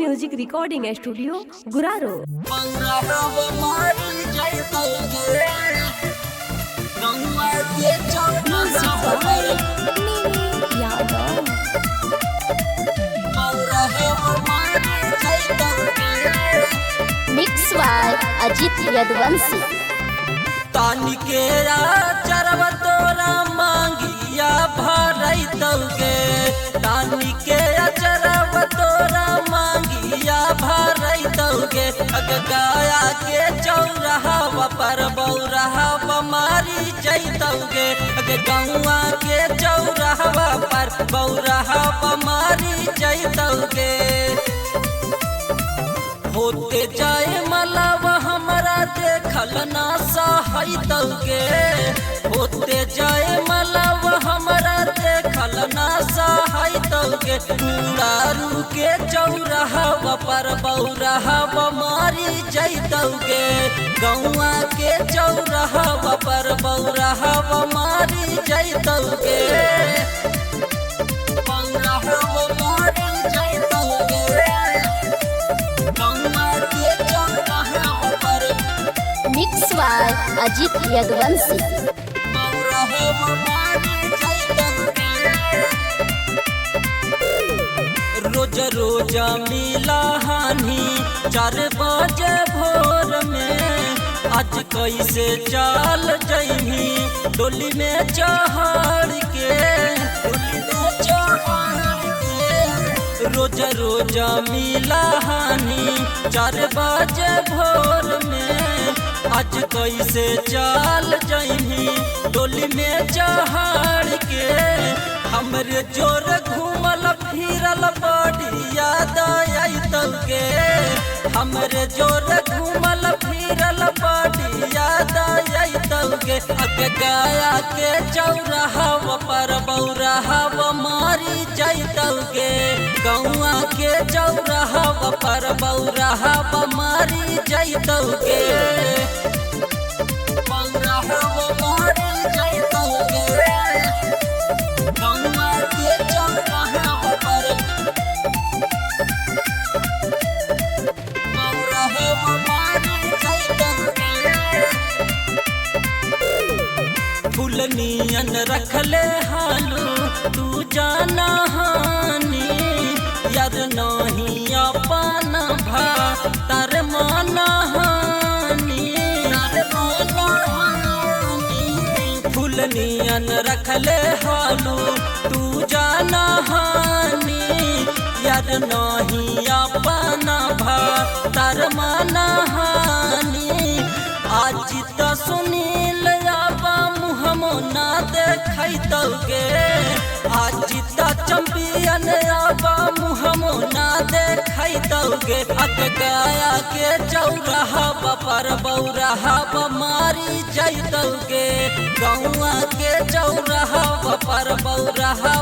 Music recording studio Guraro. Mix by Ajit Yaduvanshi. तानी के चरवा तोरा मांगिया भरई तौगे, तानी के चरवा तोरा मांगिया भरई तौगे। अग गाया के चौराहा पर बौराहा मारी जैतौगे, अग गौआ के चौराहा पर बौराहा मारी जैतौगे। होते जाए मलाव हमरा देखल ना सहायतौगे, होते जाए मलाव हमरा देखल ना सहायतौगे। उड़ारू के चौराहा पर बौराहा मारी जैतौगे, गौआ के चौराहा पर बौराहा मारी जैतौगे। बौराहा मारी जैतौगे, मिक्स बाय अजित यदुवंशी। रोज रोज मिला हानि 4 बजे भोर में, आज कैसे चाल जइही डोली में चढ़ के, रोज रोज मिला हानि 4 बजे भोर में, आज कैसे चाल जइही डोली में चढ़ के। हमरे जोर घूमल फिरल बड़ी याद आइतौगे, हमरे जोर घूमल फिरल बड़ी याद आइतौगे। अग गाया के चौराहा पर बौराहा मारी जैतौगे, गौआ के चौराहा पर बौराहा मारी जैतौगे। बौराहा मारी जैतौगे, गौआ के चौराहा पर बौराहा मारी जैतौगे। फूल नियन रखले हालू तू जाना हानि, यार नहीं अपन भा तार माना हानि। फूल नियन रखले हालू तू जाना हानि, यार नहीं अपन भा तार माना हानि। आज तो सुनील आबा मुहमो ना देखैतौगे, आज तो चैंपियन आबा मुहमो ना देखैतौगे। अग गाया के चौराहा पर बौराहा मारी जैतौगे, गौआ के चौराहा पर बौराहा